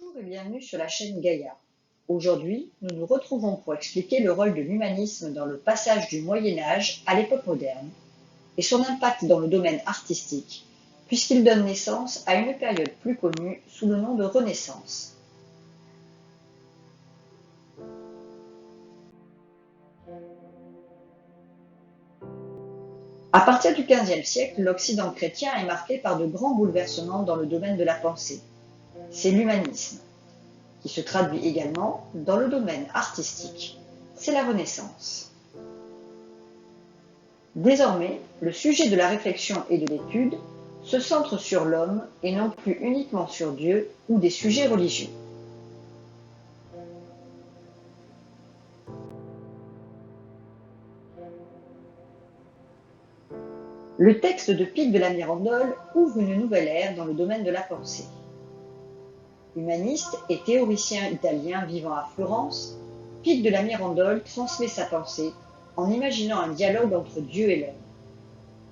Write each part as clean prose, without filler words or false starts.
Bonjour et bienvenue sur la chaîne Gaïa. Aujourd'hui, nous nous retrouvons pour expliquer le rôle de l'humanisme dans le passage du Moyen Âge à l'époque moderne et son impact dans le domaine artistique, puisqu'il donne naissance à une période plus connue sous le nom de Renaissance. À partir du XVe siècle, l'Occident chrétien est marqué par de grands bouleversements dans le domaine de la pensée. C'est l'humanisme, qui se traduit également dans le domaine artistique. C'est la Renaissance. Désormais, le sujet de la réflexion et de l'étude se centre sur l'homme et non plus uniquement sur Dieu ou des sujets religieux. Le texte de Pic de la Mirandole ouvre une nouvelle ère dans le domaine de la pensée. Humaniste et théoricien italien vivant à Florence, Pic de la Mirandole transmet sa pensée en imaginant un dialogue entre Dieu et l'homme.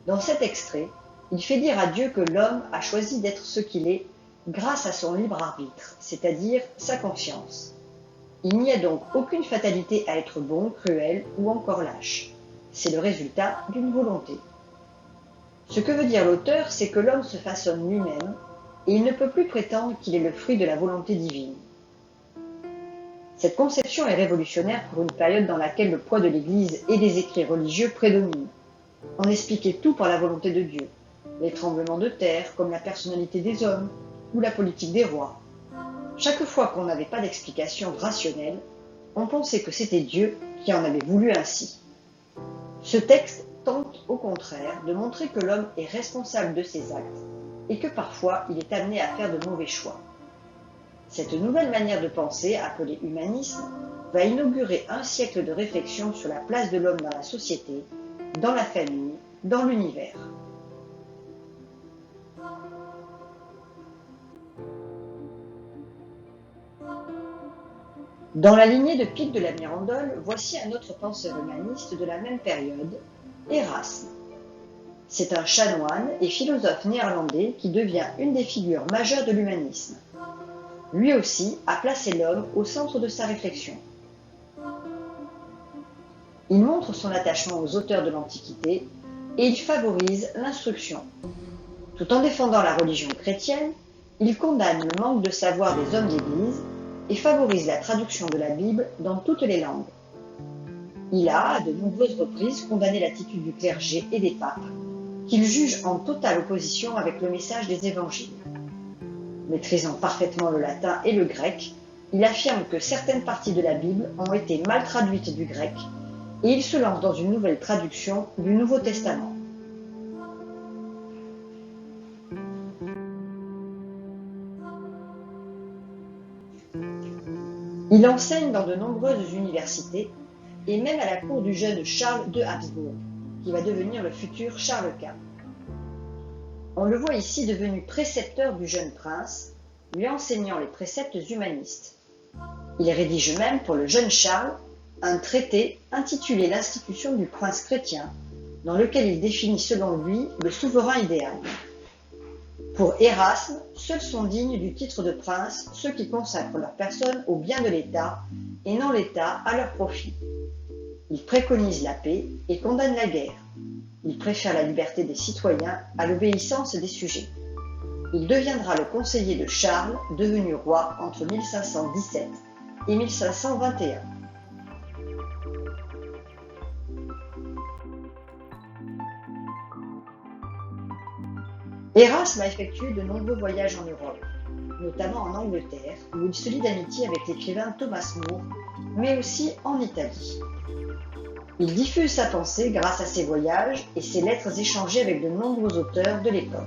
Dans cet extrait, il fait dire à Dieu que l'homme a choisi d'être ce qu'il est grâce à son libre arbitre, c'est-à-dire sa conscience. Il n'y a donc aucune fatalité à être bon, cruel ou encore lâche. C'est le résultat d'une volonté. Ce que veut dire l'auteur, c'est que l'homme se façonne lui-même et il ne peut plus prétendre qu'il est le fruit de la volonté divine. Cette conception est révolutionnaire pour une période dans laquelle le poids de l'Église et des écrits religieux prédomine. On expliquait tout par la volonté de Dieu, les tremblements de terre comme la personnalité des hommes ou la politique des rois. Chaque fois qu'on n'avait pas d'explication rationnelle, on pensait que c'était Dieu qui en avait voulu ainsi. Ce texte tente au contraire de montrer que l'homme est responsable de ses actes et que parfois il est amené à faire de mauvais choix. Cette nouvelle manière de penser, appelée humanisme, va inaugurer un siècle de réflexion sur la place de l'homme dans la société, dans la famille, dans l'univers. Dans la lignée de Pic de la Mirandole, voici un autre penseur humaniste de la même période, Erasme. C'est un chanoine et philosophe néerlandais qui devient une des figures majeures de l'humanisme. Lui aussi a placé l'homme au centre de sa réflexion. Il montre son attachement aux auteurs de l'Antiquité et il favorise l'instruction. Tout en défendant la religion chrétienne, il condamne le manque de savoir des hommes d'Église et favorise la traduction de la Bible dans toutes les langues. Il a, à de nombreuses reprises, condamné l'attitude du clergé et des papes, qu'il juge en totale opposition avec le message des évangiles. Maîtrisant parfaitement le latin et le grec, il affirme que certaines parties de la Bible ont été mal traduites du grec et il se lance dans une nouvelle traduction du Nouveau Testament. Il enseigne dans de nombreuses universités et même à la cour du jeune Charles de Habsbourg, qui va devenir le futur Charles Quint. On le voit ici devenu précepteur du jeune prince, lui enseignant les préceptes humanistes. Il rédige même pour le jeune Charles un traité intitulé L'institution du prince chrétien, dans lequel il définit selon lui le souverain idéal. Pour Erasme, seuls sont dignes du titre de prince ceux qui consacrent leur personne au bien de l'État et non l'État à leur profit. Il préconise la paix et condamne la guerre. Il préfère la liberté des citoyens à l'obéissance des sujets. Il deviendra le conseiller de Charles, devenu roi entre 1517 et 1521. Erasme a effectué de nombreux voyages en Europe, notamment en Angleterre, où il se lie d'amitié avec l'écrivain Thomas More, mais aussi en Italie. Il diffuse sa pensée grâce à ses voyages et ses lettres échangées avec de nombreux auteurs de l'époque.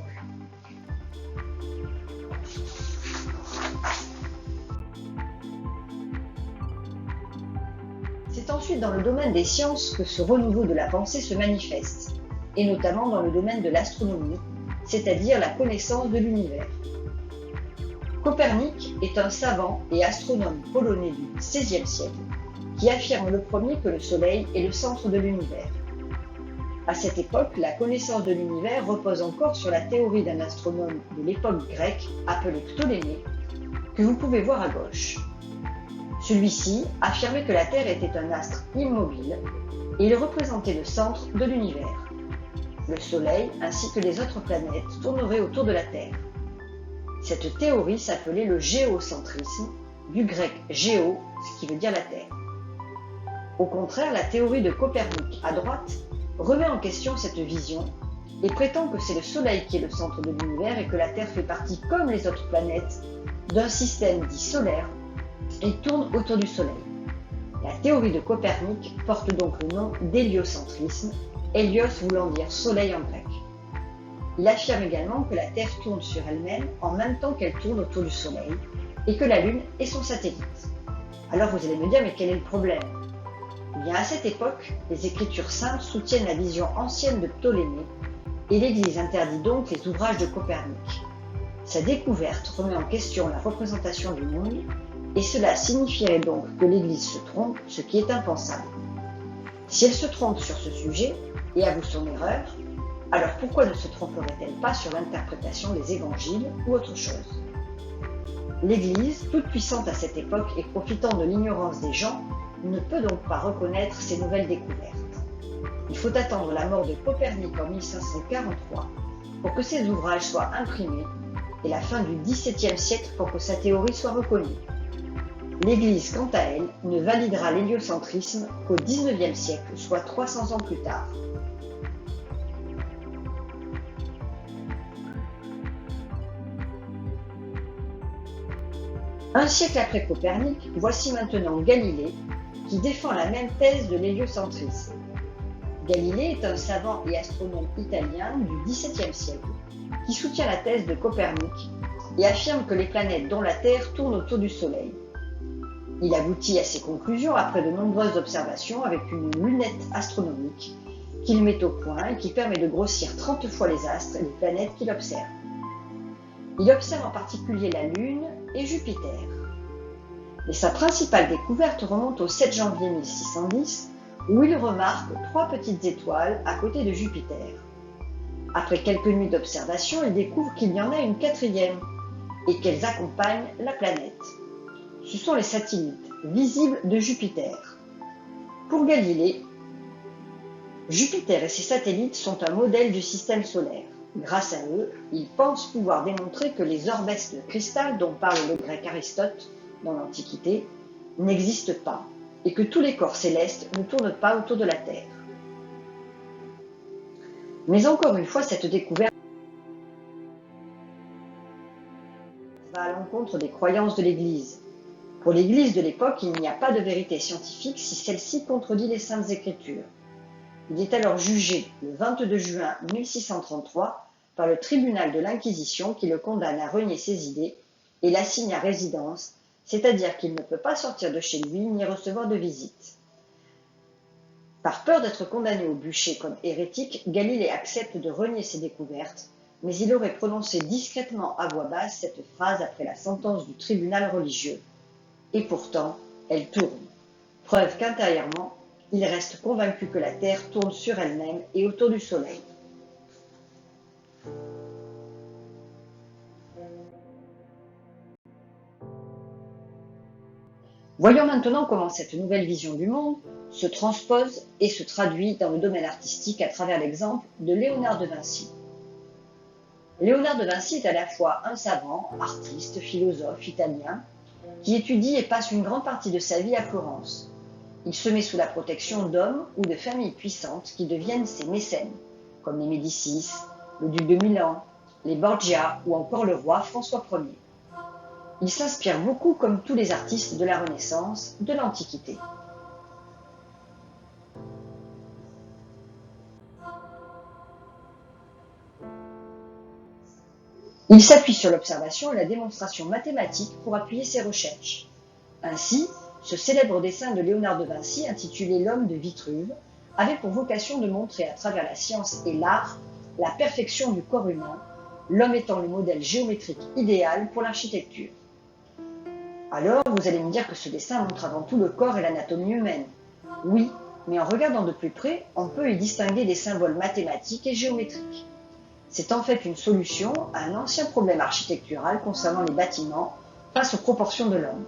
C'est ensuite dans le domaine des sciences que ce renouveau de la pensée se manifeste, et notamment dans le domaine de l'astronomie, c'est-à-dire la connaissance de l'univers. Copernic est un savant et astronome polonais du XVIe siècle qui affirme le premier que le Soleil est le centre de l'univers. À cette époque, la connaissance de l'univers repose encore sur la théorie d'un astronome de l'époque grecque appelé Ptolémée, que vous pouvez voir à gauche. Celui-ci affirmait que la Terre était un astre immobile et il représentait le centre de l'univers. Le Soleil ainsi que les autres planètes tourneraient autour de la Terre. Cette théorie s'appelait le géocentrisme, du grec géo, ce qui veut dire la Terre. Au contraire, la théorie de Copernic à droite remet en question cette vision et prétend que c'est le Soleil qui est le centre de l'univers et que la Terre fait partie, comme les autres planètes, d'un système dit solaire et tourne autour du Soleil. La théorie de Copernic porte donc le nom d'héliocentrisme, hélios voulant dire soleil en grec. Il affirme également que la Terre tourne sur elle-même en même temps qu'elle tourne autour du Soleil et que la Lune est son satellite. Alors vous allez me dire, mais quel est le problème ? Eh bien, à cette époque, les écritures saintes soutiennent la vision ancienne de Ptolémée et l'Église interdit donc les ouvrages de Copernic. Sa découverte remet en question la représentation du monde et cela signifierait donc que l'Église se trompe, ce qui est impensable. Si elle se trompe sur ce sujet et avoue son erreur, alors pourquoi ne se tromperait-elle pas sur l'interprétation des évangiles ou autre chose ? L'Église, toute puissante à cette époque et profitant de l'ignorance des gens, ne peut donc pas reconnaître ces nouvelles découvertes. Il faut attendre la mort de Copernic en 1543 pour que ses ouvrages soient imprimés et la fin du XVIIe siècle pour que sa théorie soit reconnue. L'Église, quant à elle, ne validera l'héliocentrisme qu'au XIXe siècle, soit 300 ans plus tard. Un siècle après Copernic, voici maintenant Galilée, qui défend la même thèse de l'héliocentrisme. Galilée est un savant et astronome italien du XVIIe siècle qui soutient la thèse de Copernic et affirme que les planètes dont la Terre tournent autour du Soleil. Il aboutit à ses conclusions après de nombreuses observations avec une lunette astronomique qu'il met au point et qui permet de grossir 30 fois les astres et les planètes qu'il observe. Il observe en particulier la Lune et Jupiter. Et sa principale découverte remonte au 7 janvier 1610, où il remarque 3 petites étoiles à côté de Jupiter. Après quelques nuits d'observation, il découvre qu'il y en a une 4e et qu'elles accompagnent la planète. Ce sont les satellites visibles de Jupiter. Pour Galilée, Jupiter et ses satellites sont un modèle du système solaire. Grâce à eux, il pense pouvoir démontrer que les orbes de cristal dont parle le grec Aristote dans l'Antiquité n'existent pas et que tous les corps célestes ne tournent pas autour de la Terre. Mais encore une fois, cette découverte va à l'encontre des croyances de l'Église. Pour l'Église de l'époque, il n'y a pas de vérité scientifique si celle-ci contredit les Saintes Écritures. Il est alors jugé le 22 juin 1633 par le tribunal de l'Inquisition qui le condamne à renier ses idées et l'assigne à résidence, c'est-à-dire qu'il ne peut pas sortir de chez lui ni recevoir de visite. Par peur d'être condamné au bûcher comme hérétique, Galilée accepte de renier ses découvertes, mais il aurait prononcé discrètement à voix basse cette phrase après la sentence du tribunal religieux. Et pourtant, elle tourne. Preuve qu'intérieurement, il reste convaincu que la Terre tourne sur elle-même et autour du Soleil. Voyons maintenant comment cette nouvelle vision du monde se transpose et se traduit dans le domaine artistique à travers l'exemple de Léonard de Vinci. Léonard de Vinci est à la fois un savant, artiste, philosophe italien, qui étudie et passe une grande partie de sa vie à Florence. Il se met sous la protection d'hommes ou de familles puissantes qui deviennent ses mécènes, comme les Médicis, le duc de Milan, les Borgia ou encore le roi François Ier. Il s'inspire beaucoup, comme tous les artistes de la Renaissance, de l'Antiquité. Il s'appuie sur l'observation et la démonstration mathématique pour appuyer ses recherches. Ainsi, ce célèbre dessin de Léonard de Vinci, intitulé L'homme de Vitruve, avait pour vocation de montrer à travers la science et l'art la perfection du corps humain, l'homme étant le modèle géométrique idéal pour l'architecture. Alors, vous allez me dire que ce dessin montre avant tout le corps et l'anatomie humaine. Oui, mais en regardant de plus près, on peut y distinguer des symboles mathématiques et géométriques. C'est en fait une solution à un ancien problème architectural concernant les bâtiments face aux proportions de l'homme.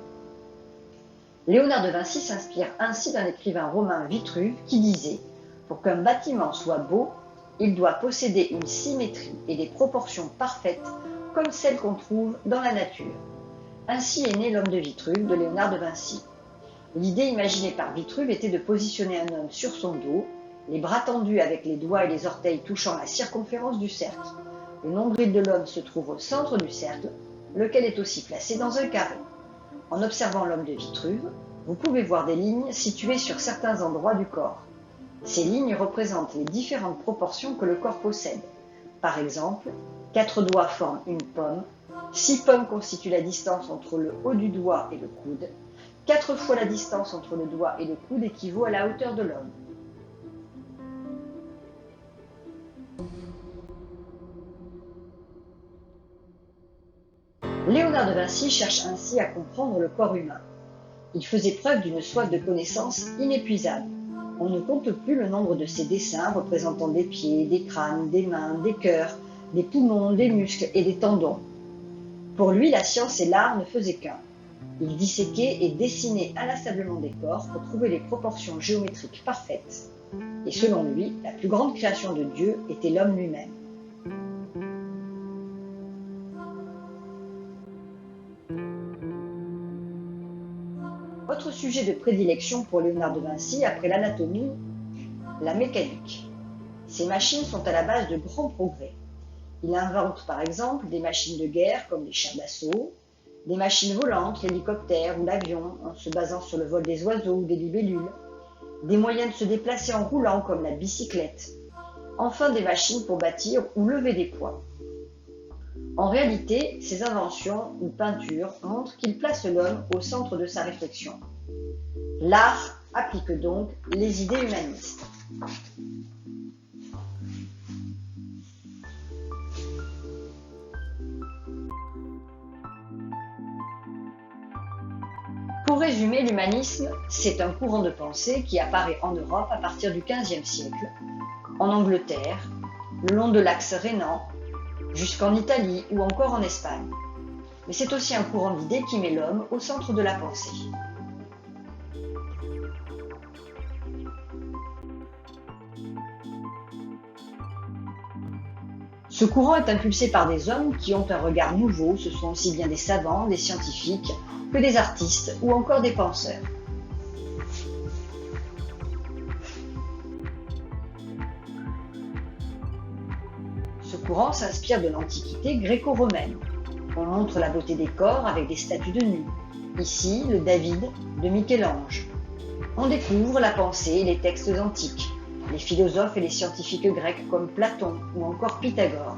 Léonard de Vinci s'inspire ainsi d'un écrivain romain Vitruve qui disait « Pour qu'un bâtiment soit beau, il doit posséder une symétrie et des proportions parfaites comme celles qu'on trouve dans la nature. » Ainsi est né l'homme de Vitruve de Léonard de Vinci. L'idée imaginée par Vitruve était de positionner un homme sur son dos, les bras tendus avec les doigts et les orteils touchant la circonférence du cercle. Le nombril de l'homme se trouve au centre du cercle, lequel est aussi placé dans un carré. En observant l'homme de Vitruve, vous pouvez voir des lignes situées sur certains endroits du corps. Ces lignes représentent les différentes proportions que le corps possède. Par exemple, 4 doigts forment une pomme, 6 pommes constituent la distance entre le haut du doigt et le coude, 4 fois la distance entre le doigt et le coude équivaut à la hauteur de l'homme. Léonard de Vinci cherche ainsi à comprendre le corps humain. Il faisait preuve d'une soif de connaissance inépuisable. On ne compte plus le nombre de ses dessins représentant des pieds, des crânes, des mains, des cœurs, des poumons, des muscles et des tendons. Pour lui, la science et l'art ne faisaient qu'un. Il disséquait et dessinait inlassablement des corps pour trouver les proportions géométriques parfaites. Et selon lui, la plus grande création de Dieu était l'homme lui-même. Autre sujet de prédilection pour Léonard de Vinci, après l'anatomie, la mécanique. Ces machines sont à la base de grands progrès. Il invente par exemple des machines de guerre comme les chars d'assaut, des machines volantes, l'hélicoptère ou l'avion, en se basant sur le vol des oiseaux ou des libellules, des moyens de se déplacer en roulant comme la bicyclette, enfin des machines pour bâtir ou lever des poids. En réalité, ces inventions ou peintures montrent qu'il place l'homme au centre de sa réflexion. L'art applique donc les idées humanistes. Pour résumer, l'humanisme, c'est un courant de pensée qui apparaît en Europe à partir du XVe siècle, en Angleterre, le long de l'axe rhénan, jusqu'en Italie ou encore en Espagne. Mais c'est aussi un courant d'idées qui met l'homme au centre de la pensée. Ce courant est impulsé par des hommes qui ont un regard nouveau, ce sont aussi bien des savants, des scientifiques, que des artistes ou encore des penseurs. Ce courant s'inspire de l'Antiquité gréco-romaine. On montre la beauté des corps avec des statues de nus. Ici, le David de Michel-Ange. On découvre la pensée et les textes antiques, les philosophes et les scientifiques grecs comme Platon ou encore Pythagore.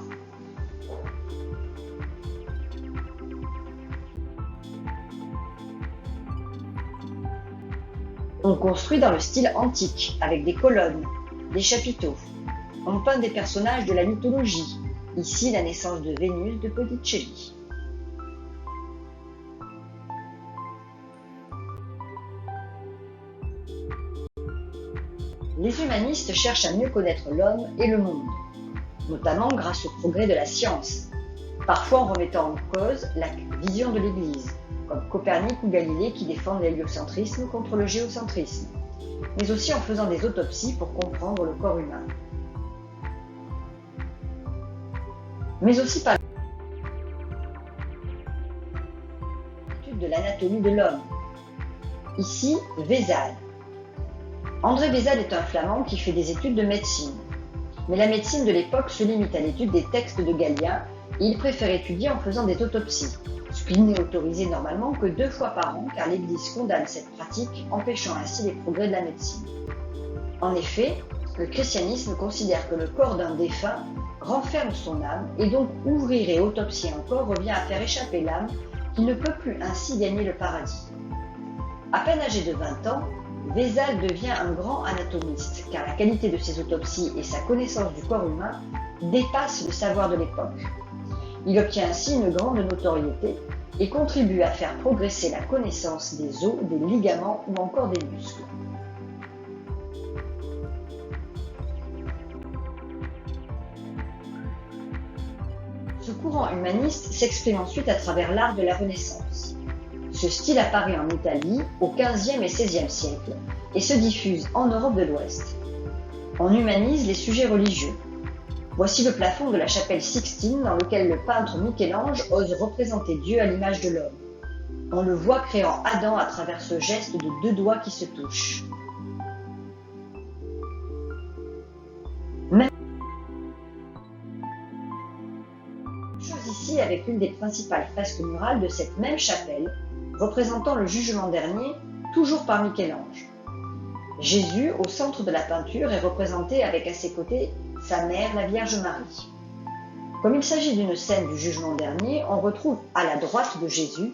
On construit dans le style antique, avec des colonnes, des chapiteaux. On peint des personnages de la mythologie, ici la naissance de Vénus de Botticelli. Les humanistes cherchent à mieux connaître l'homme et le monde, notamment grâce au progrès de la science, parfois en remettant en cause la vision de l'Église, comme Copernic ou Galilée qui défendent l'héliocentrisme contre le géocentrisme, mais aussi en faisant des autopsies pour comprendre le corps humain. Mais aussi par l'étude de l'anatomie de l'homme. Ici, Vézal. André Vézal est un Flamand qui fait des études de médecine. Mais la médecine de l'époque se limite à l'étude des textes de Galien et il préfère étudier en faisant des autopsies, ce qui n'est autorisé normalement que 2 fois par an car l'Église condamne cette pratique, empêchant ainsi les progrès de la médecine. En effet, le christianisme considère que le corps d'un défunt renferme son âme et donc ouvrir et autopsier un corps revient à faire échapper l'âme qui ne peut plus ainsi gagner le paradis. À peine âgé de 20 ans, Vézal devient un grand anatomiste car la qualité de ses autopsies et sa connaissance du corps humain dépassent le savoir de l'époque. Il obtient ainsi une grande notoriété et contribue à faire progresser la connaissance des os, des ligaments ou encore des muscles. Ce courant humaniste s'exprime ensuite à travers l'art de la Renaissance. Ce style apparaît en Italie au XVe et XVIe siècle et se diffuse en Europe de l'Ouest. On humanise les sujets religieux. Voici le plafond de la chapelle Sixtine dans lequel le peintre Michel-Ange ose représenter Dieu à l'image de l'homme. On le voit créant Adam à travers ce geste de deux doigts qui se touchent. Même chose ici avec l'une des principales fresques murales de cette même chapelle, représentant le jugement dernier, toujours par Michel-Ange. Jésus, au centre de la peinture, est représenté avec à ses côtés sa mère, la Vierge Marie. Comme il s'agit d'une scène du jugement dernier, on retrouve à la droite de Jésus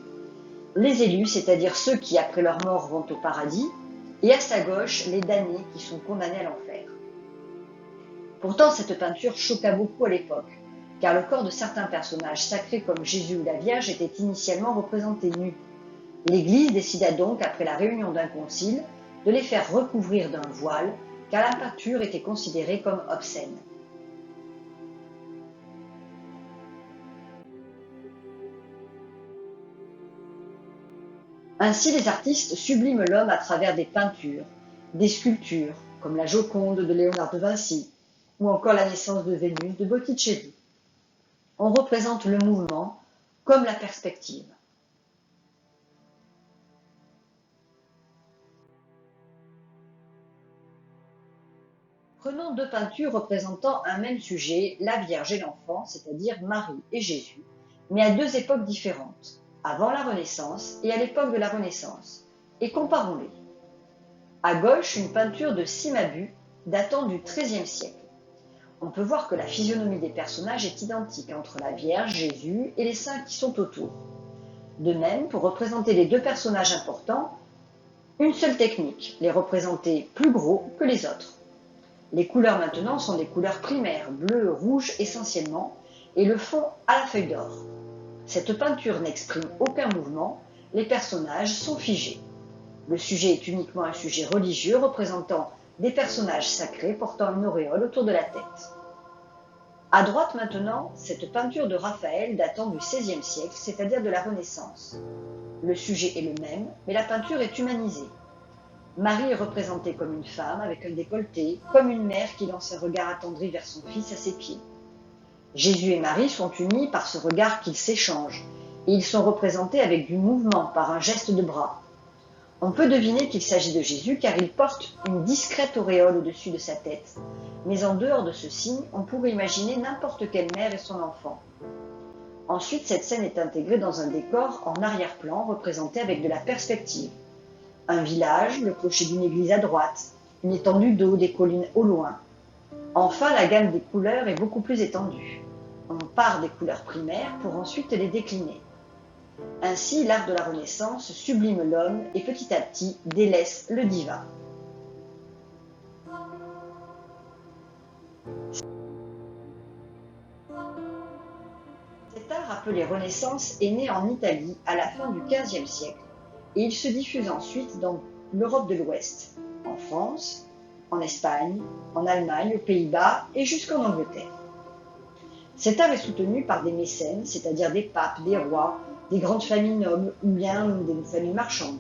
les élus, c'est-à-dire ceux qui, après leur mort, vont au paradis, et à sa gauche, les damnés qui sont condamnés à l'enfer. Pourtant, cette peinture choqua beaucoup à l'époque, car le corps de certains personnages sacrés comme Jésus ou la Vierge était initialement représenté nu. L'Église décida donc, après la réunion d'un concile, de les faire recouvrir d'un voile, car la peinture était considérée comme obscène. Ainsi, les artistes subliment l'homme à travers des peintures, des sculptures, comme la Joconde de Léonard de Vinci, ou encore la naissance de Vénus de Botticelli. On représente le mouvement comme la perspective. Prenons deux peintures représentant un même sujet, la Vierge et l'enfant, c'est-à-dire Marie et Jésus, mais à deux époques différentes, avant la Renaissance et à l'époque de la Renaissance, et comparons-les. À gauche, une peinture de Cimabue datant du XIIIe siècle. On peut voir que la physionomie des personnages est identique entre la Vierge, Jésus et les saints qui sont autour. De même, pour représenter les deux personnages importants, une seule technique, les représenter plus gros que les autres. Les couleurs maintenant sont des couleurs primaires, bleu, rouge essentiellement, et le fond à la feuille d'or. Cette peinture n'exprime aucun mouvement, les personnages sont figés. Le sujet est uniquement un sujet religieux représentant des personnages sacrés portant une auréole autour de la tête. À droite maintenant, cette peinture de Raphaël datant du XVIe siècle, c'est-à-dire de la Renaissance. Le sujet est le même, mais la peinture est humanisée. Marie est représentée comme une femme avec un décolleté, comme une mère qui lance un regard attendri vers son fils à ses pieds. Jésus et Marie sont unis par ce regard qu'ils s'échangent, et ils sont représentés avec du mouvement par un geste de bras. On peut deviner qu'il s'agit de Jésus car il porte une discrète auréole au-dessus de sa tête, mais en dehors de ce signe, on pourrait imaginer n'importe quelle mère et son enfant. Ensuite, cette scène est intégrée dans un décor en arrière-plan représenté avec de la perspective. Un village, le clocher d'une église à droite, une étendue d'eau, des collines au loin. Enfin, la gamme des couleurs est beaucoup plus étendue. On part des couleurs primaires pour ensuite les décliner. Ainsi, l'art de la Renaissance sublime l'homme et petit à petit délaisse le divin. Cet art appelé Renaissance est né en Italie à la fin du XVe siècle et il se diffuse ensuite dans l'Europe de l'Ouest, en France, en Espagne, en Allemagne, aux Pays-Bas et jusqu'en Angleterre. Cet art est soutenu par des mécènes, c'est-à-dire des papes, des rois, des grandes familles nobles ou bien des familles marchandes,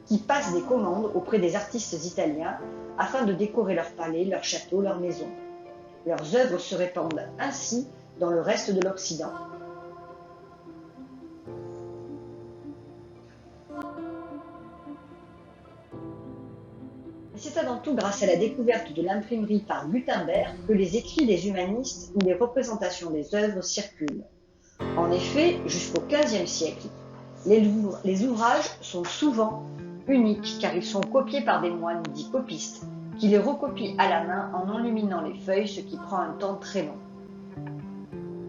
qui passent des commandes auprès des artistes italiens afin de décorer leurs palais, leurs châteaux, leurs maisons. Leurs œuvres se répandent ainsi dans le reste de l'Occident. C'est avant tout grâce à la découverte de l'imprimerie par Gutenberg que les écrits des humanistes ou les représentations des œuvres circulent. En effet, jusqu'au XVe siècle, les ouvrages sont souvent uniques car ils sont copiés par des moines dits copistes qui les recopient à la main en enluminant les feuilles, ce qui prend un temps très long.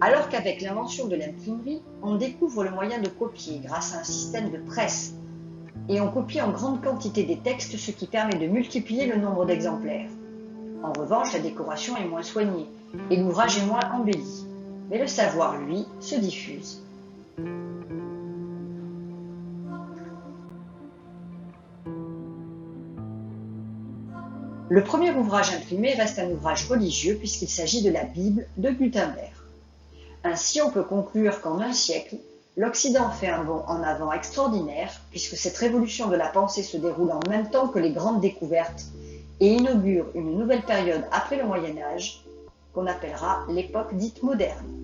Alors qu'avec l'invention de l'imprimerie, on découvre le moyen de copier grâce à un système de presse et on copie en grande quantité des textes, ce qui permet de multiplier le nombre d'exemplaires. En revanche, la décoration est moins soignée et l'ouvrage est moins embelli. Mais le savoir, lui, se diffuse. Le premier ouvrage imprimé reste un ouvrage religieux puisqu'il s'agit de la Bible de Gutenberg. Ainsi, on peut conclure qu'en un siècle, L'Occident fait un bond en avant extraordinaire, puisque cette révolution de la pensée se déroule en même temps que les grandes découvertes et inaugure une nouvelle période après le Moyen Âge, qu'on appellera l'époque dite moderne.